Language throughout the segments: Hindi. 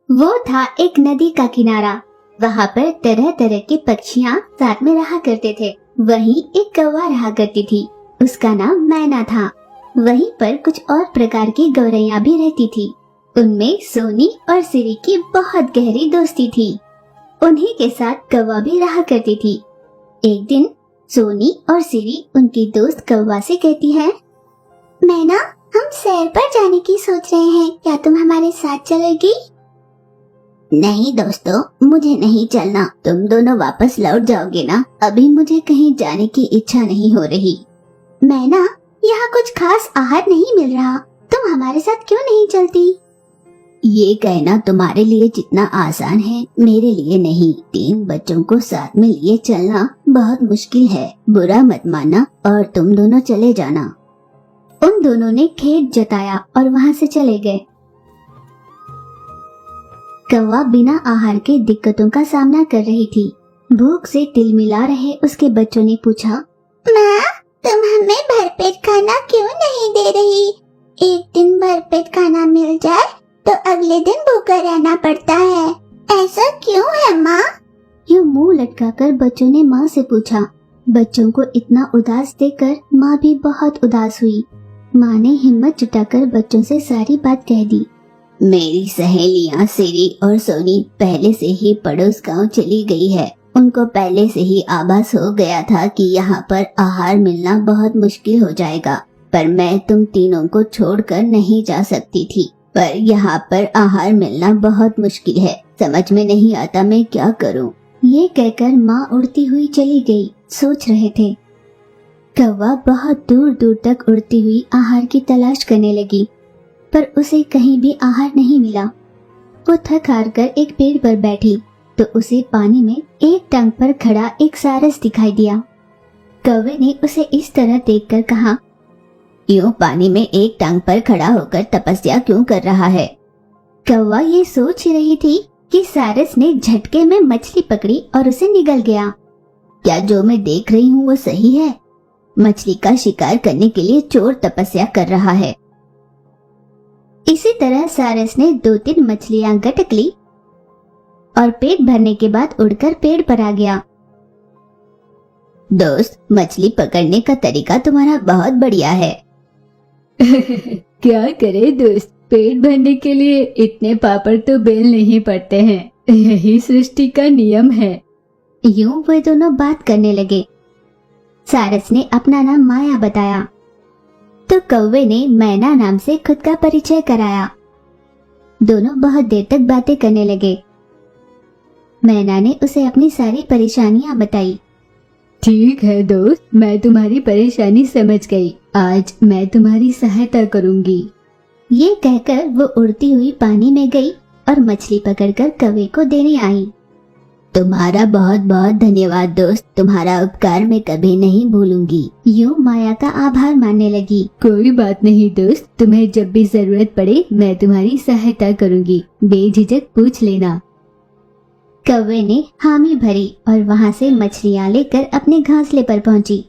वो था एक नदी का किनारा। वहाँ पर तरह तरह के पक्षियाँ साथ में रहा करते थे। वहीं एक कौवा रहा करती थी, उसका नाम मैना था। वहीं पर कुछ और प्रकार की गौरैया भी रहती थी। उनमें सोनी और सिरी की बहुत गहरी दोस्ती थी। उन्हीं के साथ कौवा भी रहा करती थी। एक दिन सोनी और सिरी उनकी दोस्त कौवा से कहती है, मैना, हम सैर पर जाने की सोच रहे हैं, क्या तुम हमारे साथ चलोगी? नहीं दोस्तों, मुझे नहीं चलना। तुम दोनों वापस लौट जाओगे ना? अभी मुझे कहीं जाने की इच्छा नहीं हो रही। मैना, यहाँ कुछ खास आहार नहीं मिल रहा, तुम हमारे साथ क्यों नहीं चलती? ये कहना तुम्हारे लिए जितना आसान है, मेरे लिए नहीं। 3 बच्चों को साथ में लिए चलना बहुत मुश्किल है। बुरा मत मानना और तुम दोनों चले जाना। उन दोनों ने खेद जताया और वहाँ से चले गए। कौवा बिना आहार के दिक्कतों का सामना कर रही थी। भूख से तिलमिला रहे उसके बच्चों ने पूछा, माँ, तुम हमें भरपेट खाना क्यों नहीं दे रही? एक दिन भरपेट खाना मिल जाए तो अगले दिन भूखा रहना पड़ता है, ऐसा क्यों है माँ? यूँ मुंह लटकाकर बच्चों ने माँ से पूछा। बच्चों को इतना उदास देखकर माँ भी बहुत उदास हुई। माँ ने हिम्मत जुटाकर बच्चों से सारी बात कह दी। मेरी सहेलियाँ सिरी और सोनी पहले से ही पड़ोस गांव चली गई है। उनको पहले से ही आभास हो गया था कि यहाँ पर आहार मिलना बहुत मुश्किल हो जाएगा, पर मैं तुम तीनों को छोड़कर नहीं जा सकती थी। पर यहाँ पर आहार मिलना बहुत मुश्किल है, समझ में नहीं आता मैं क्या करूँ। ये कहकर माँ उड़ती हुई चली गई। सोच रहे थे। कौवा बहुत दूर दूर तक उड़ती हुई आहार की तलाश करने लगी, पर उसे कहीं भी आहार नहीं मिला। वो थक हार कर एक पेड़ पर बैठी तो उसे पानी में एक टांग पर खड़ा एक सारस दिखाई दिया। कौवे ने उसे इस तरह देखकर कहा, यूं पानी में एक टांग पर खड़ा होकर तपस्या क्यों कर रहा है? कौवा ये सोच ही रही थी कि सारस ने झटके में मछली पकड़ी और उसे निगल गया। क्या जो मैं देख रही हूँ वो सही है? मछली का शिकार करने के लिए चोर तपस्या कर रहा है। इसी तरह सारस ने 2-3 मछलियां गटक ली और पेट भरने के बाद उड़कर पेड़ पर आ गया। दोस्त, मछली पकड़ने का तरीका तुम्हारा बहुत बढ़िया है। क्या करे दोस्त, पेट भरने के लिए इतने पापड़ तो बेल नहीं पड़ते हैं, यही सृष्टि का नियम है। यूं वे दोनों बात करने लगे। सारस ने अपना नाम माया बताया तो कौवे ने मैना नाम से खुद का परिचय कराया। दोनों बहुत देर तक बातें करने लगे। मैना ने उसे अपनी सारी परेशानियां बताई। ठीक है दोस्त, मैं तुम्हारी परेशानी समझ गई। आज मैं तुम्हारी सहायता करूंगी। ये कहकर वो उड़ती हुई पानी में गई और मछली पकड़कर कौवे को देने आई। तुम्हारा बहुत बहुत धन्यवाद दोस्त, तुम्हारा उपकार मैं कभी नहीं भूलूंगी। यूं माया का आभार मानने लगी। कोई बात नहीं दोस्त, तुम्हें जब भी जरूरत पड़े मैं तुम्हारी सहायता करूंगी, बेझिझक पूछ लेना। कौवे ने हामी भरी और वहाँ से मछलियाँ लेकर अपने घोंसले पर पहुँची।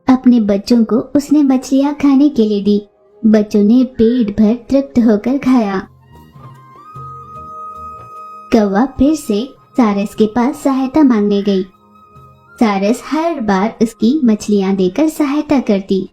अपने बच्चों को उसने मछलियाँ खाने के लिए दी। बच्चों ने पेट भर तृप्त होकर खाया। कौवा फिर से सारस के पास सहायता मांगने गई। सारस हर बार उसकी मछलियां देकर सहायता करती।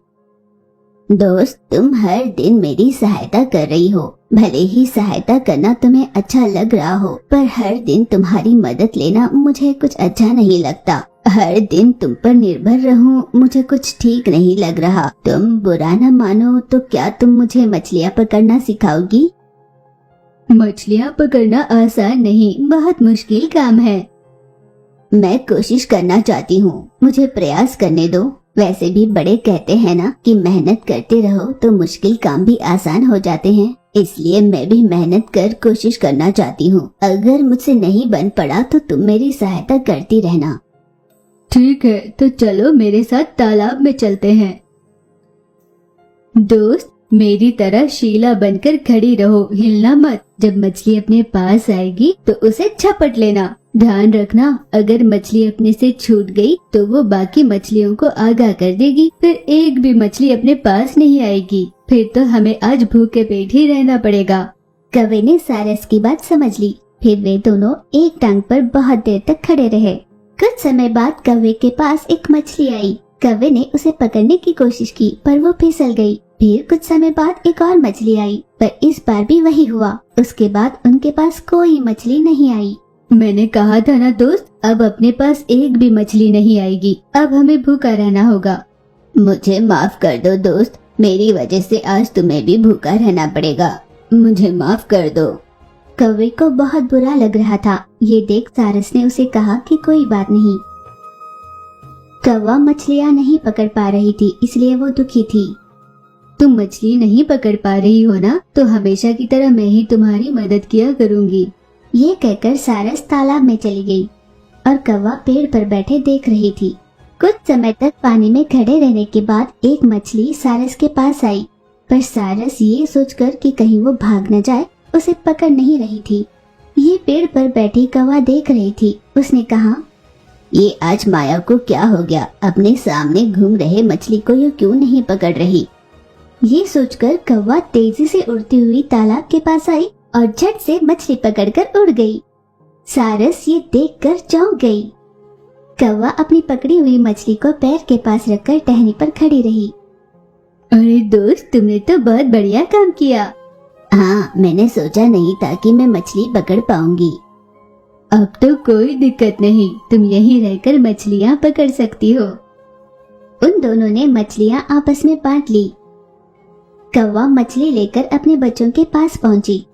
दोस्त, तुम हर दिन मेरी सहायता कर रही हो। भले ही सहायता करना तुम्हें अच्छा लग रहा हो, पर हर दिन तुम्हारी मदद लेना मुझे कुछ अच्छा नहीं लगता। हर दिन तुम पर निर्भर रहूं मुझे कुछ ठीक नहीं लग रहा। तुम बुरा न मानो तो क्या तुम मुझे मछलियां पकड़ना सिखाओगी? मछलियाँ पकड़ना आसान नहीं, बहुत मुश्किल काम है। मैं कोशिश करना चाहती हूँ, मुझे प्रयास करने दो। वैसे भी बड़े कहते हैं ना कि मेहनत करते रहो तो मुश्किल काम भी आसान हो जाते हैं। इसलिए मैं भी मेहनत कर कोशिश करना चाहती हूँ। अगर मुझसे नहीं बन पड़ा तो तुम मेरी सहायता करती रहना। ठीक है, तो चलो मेरे साथ तालाब में चलते हैं। दोस्त, मेरी तरह शीला बनकर खड़ी रहो, हिलना मत। जब मछली अपने पास आएगी तो उसे झपट लेना। ध्यान रखना, अगर मछली अपने से छूट गई तो वो बाकी मछलियों को आगाह कर देगी। फिर एक भी मछली अपने पास नहीं आएगी। फिर तो हमें आज भूखे पेट ही रहना पड़ेगा। कौवे ने सारस की बात समझ ली। फिर वे दोनों एक टांग पर बहुत देर तक खड़े रहे। कुछ समय बाद कौवे के पास एक मछली आई। कौवे ने उसे पकड़ने की कोशिश की पर वो फिसल गई। फिर कुछ समय बाद एक और मछली आई, पर इस बार भी वही हुआ। उसके बाद उनके पास कोई मछली नहीं आई। मैंने कहा था ना दोस्त, अब अपने पास एक भी मछली नहीं आएगी। अब हमें भूखा रहना होगा। मुझे माफ कर दो दोस्त, मेरी वजह से आज तुम्हें भी भूखा रहना पड़ेगा। मुझे माफ कर दो। कौवे को बहुत बुरा लग रहा था। ये देख सारस ने उसे कहा कि कोई बात नहीं। कौवा मछलियाँ नहीं पकड़ पा रही थी, इसलिए वो दुखी थी। तुम मछली नहीं पकड़ पा रही हो ना, तो हमेशा की तरह मैं ही तुम्हारी मदद किया करूँगी। ये कहकर सारस तालाब में चली गई और कौवा पेड़ पर बैठे देख रही थी। कुछ समय तक पानी में खड़े रहने के बाद एक मछली सारस के पास आई, पर सारस ये सोचकर कि कहीं वो भाग न जाए उसे पकड़ नहीं रही थी। ये पेड़ पर बैठी कौवा देख रही थी। उसने कहा, ये आज माया को क्या हो गया? अपने सामने घूम रहे मछली को ये क्यों नहीं पकड़ रही? ये सोचकर कौवा तेजी से उड़ती हुई तालाब के पास आई और झट से मछली पकड़कर उड़ गई। सारस ये देखकर चौंक गई। कौवा अपनी पकड़ी हुई मछली को पैर के पास रखकर टहनी पर खड़ी रही। अरे दोस्त, तुमने तो बहुत बढ़िया काम किया। हाँ, मैंने सोचा नहीं था कि मैं मछली पकड़ पाऊंगी। अब तो कोई दिक्कत नहीं, तुम यहीं रहकर मछलियाँ पकड़ सकती हो। उन दोनों ने मछलियाँ आपस में बांट ली। कौवा मछली लेकर अपने बच्चों के पास पहुंची